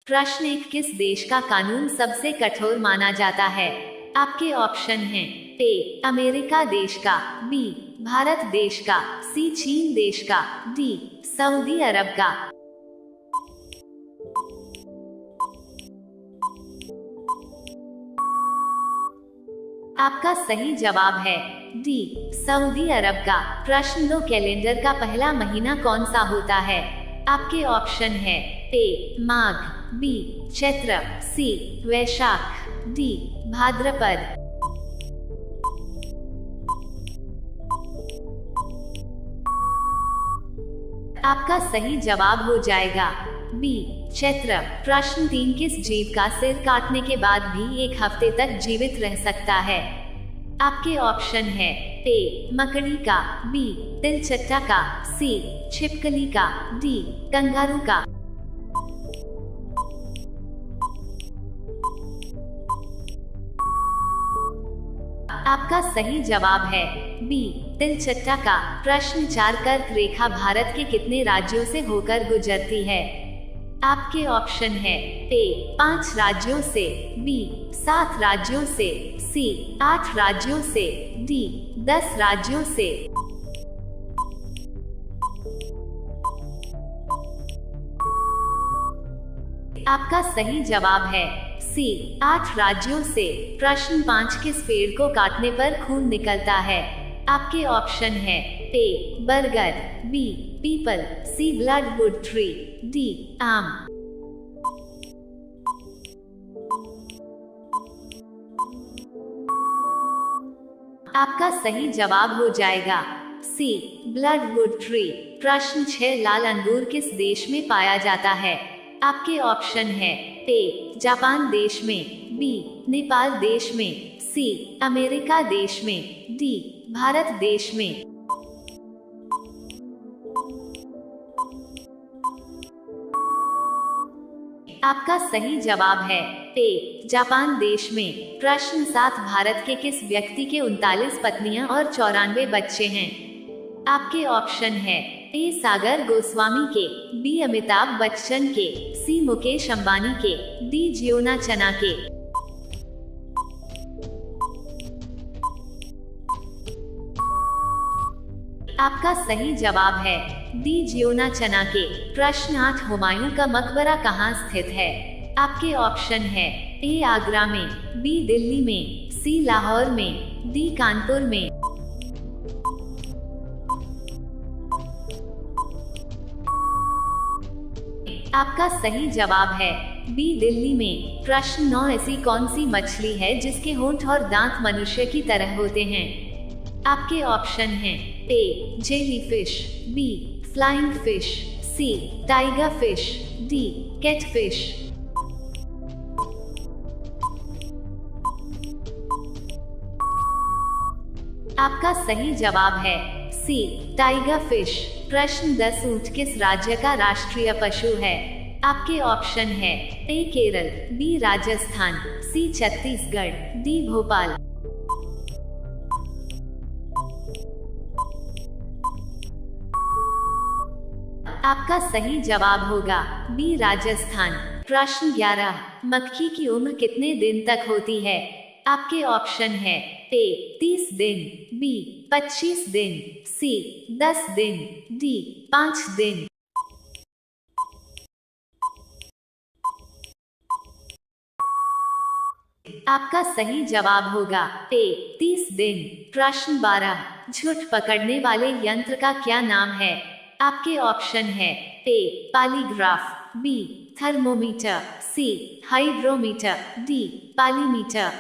प्रश्न एक, किस देश का कानून सबसे कठोर माना जाता है? आपके ऑप्शन हैं ए अमेरिका देश का, बी भारत देश का, सी चीन देश का, डी सऊदी अरब का। आपका सही जवाब है डी सऊदी अरब का। प्रश्न दो, कैलेंडर का पहला महीना कौन सा होता है? आपके ऑप्शन है ए माघ, बी चैत्र, सी वैशाख, डी भाद्रपद। आपका सही जवाब हो जाएगा बी चैत्र। प्रश्न तीन, किस जीव का सिर काटने के बाद भी एक हफ्ते तक जीवित रह सकता है? आपके ऑप्शन है ए मकड़ी का, बी तिलचट्टा का, सी छिपकली का, डी कंगारू का। आपका सही जवाब है बी तिलचट्टा का। प्रश्न चार, कर्क रेखा भारत के कितने राज्यों से होकर गुजरती है? आपके ऑप्शन है ए 5 राज्यों से, बी 7 राज्यों से, सी 8 राज्यों से, डी 10 राज्यों से। आपका सही जवाब है सी 8 राज्यों से। प्रश्न 5, किस पेड़ को काटने पर खून निकलता है? आपके ऑप्शन है ए बरगद, बी पीपल, सी ब्लडवुड ट्री, डी आम। आपका सही जवाब हो जाएगा सी ब्लडवुड ट्री। प्रश्न 6, लाल अंगूर किस देश में पाया जाता है? आपके ऑप्शन है ए जापान देश में, बी नेपाल देश में, सी अमेरिका देश में, डी भारत देश में। आपका सही जवाब है ए जापान देश में। प्रश्न 7, भारत के किस व्यक्ति के 39 पत्नियां और 94 बच्चे हैं? आपके ऑप्शन है ए सागर गोस्वामी के, बी अमिताभ बच्चन के, सी मुकेश अंबानी के, डी जियोना चना के। आपका सही जवाब है डी जियोना चना के। प्रश्न 8, हुमायूं का मकबरा कहाँ स्थित है? आपके ऑप्शन है ए आगरा में, बी दिल्ली में, सी लाहौर में, डी कानपुर में। आपका सही जवाब है बी दिल्ली में। प्रश्न 9, ऐसी कौन सी मछली है जिसके होंठ और दांत मनुष्य की तरह होते हैं? आपके ऑप्शन हैं ए jellyfish, be flying fish, C tiger fish, D catfish. आपका सही जवाब है सी टाइगर फिश। प्रश्न 10, ऊंट किस राज्य का राष्ट्रीय पशु है? आपके ऑप्शन है ए केरल, बी राजस्थान, सी छत्तीसगढ़, डी भोपाल। आपका सही जवाब होगा बी राजस्थान। प्रश्न 11, मक्खी की उम्र कितने दिन तक होती है? आपके ऑप्शन है ए 30 दिन, बी 25 दिन, सी 10 दिन, डी 5 दिन। आपका सही जवाब होगा ए 30 दिन। प्रश्न 12, झूठ पकड़ने वाले यंत्र का क्या नाम है? आपके ऑप्शन है ए पॉलीग्राफ, बी थर्मोमीटर, सी हाइड्रोमीटर, डी पालीमीटर।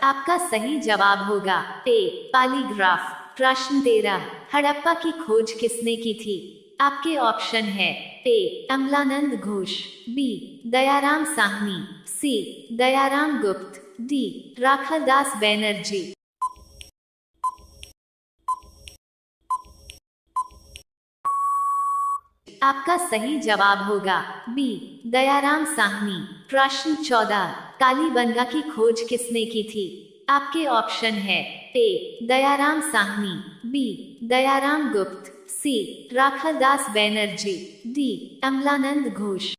आपका सही जवाब होगा ए पॉलीग्राफ। प्रश्न 13, हड़प्पा की खोज किसने की थी? आपके ऑप्शन है ए अमलानंद घोष, बी दयाराम साहनी, सी दयाराम गुप्त, डी राखालदास बैनर्जी। आपका सही जवाब होगा बी दयाराम साहनी। प्रश्न 14, कालीबंगा की खोज किसने की थी? आपके ऑप्शन है ए दयाराम साहनी, बी दयाराम गुप्त, सी राखालदास बैनर्जी, डी अमलानंद घोष।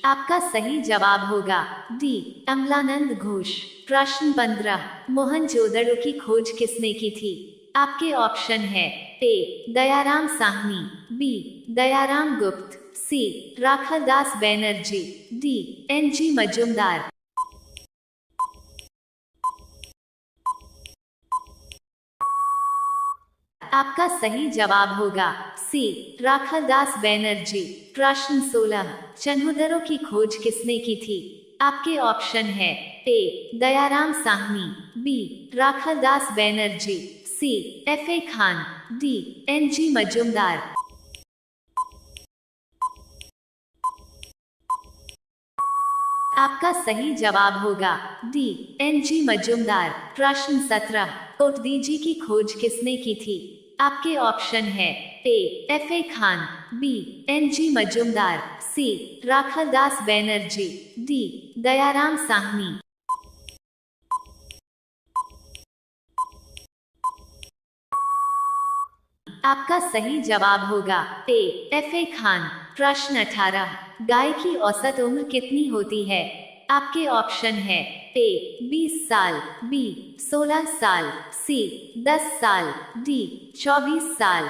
आपका सही जवाब होगा डी अमलानंद घोष। प्रश्न 15, मोहनजोदड़ो की खोज किसने की थी? आपके ऑप्शन है ए दयाराम साहनी, बी दयाराम गुप्त, सी राखालदास बैनर्जी, डी एनजी मजूमदार। आपका सही जवाब होगा सी राखालदास बैनर्जी। प्रश्न 16, चन्हुदरों की खोज किसने की थी? आपके ऑप्शन है A Dayaram Sahni, B Rakhaldas Banerjee, C एफ.ए. Khan, D N G Majumdar. आपका सही जवाब होगा डी एनजी मजूमदार। प्रश्न 17, कोटदीजी की खोज किसने की थी? आपके ऑप्शन है ए FA. Khan, B NG Majumdar, सी राखालदास बैनर्जी, डी दयाराम साहनी। आपका सही जवाब होगा ए एफ.ए. खान। प्रश्न 18, गाय की औसत उम्र कितनी होती है? आपके ऑप्शन है ए 20 साल, बी 16 साल, सी 10 साल, डी 24 साल।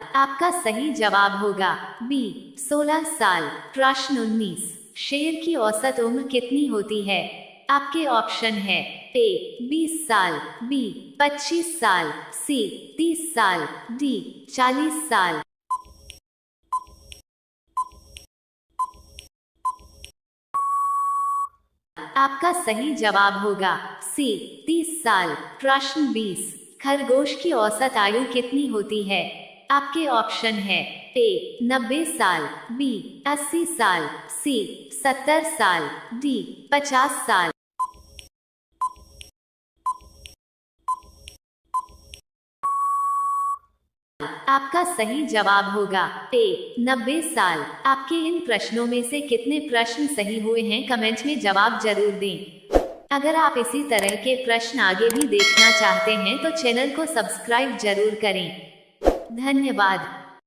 आपका सही जवाब होगा बी 16 साल। प्रश्न 19, शेर की औसत उम्र कितनी होती है? आपके ऑप्शन है ए 20 साल, बी 25 साल, सी 30 साल, डी 40 साल। आपका सही जवाब होगा सी 30 साल। प्रश्न 20, खरगोश की औसत आयु कितनी होती है? आपके ऑप्शन है ए 90 साल, बी 80 साल, सी 70 साल, डी 50 साल। आपका सही जवाब होगा ए 90 साल। आपके इन प्रश्नों में से कितने प्रश्न सही हुए हैं कमेंट में जवाब जरूर दें। अगर आप इसी तरह के प्रश्न आगे भी देखना चाहते हैं तो चैनल को सब्सक्राइब जरूर करें। धन्यवाद।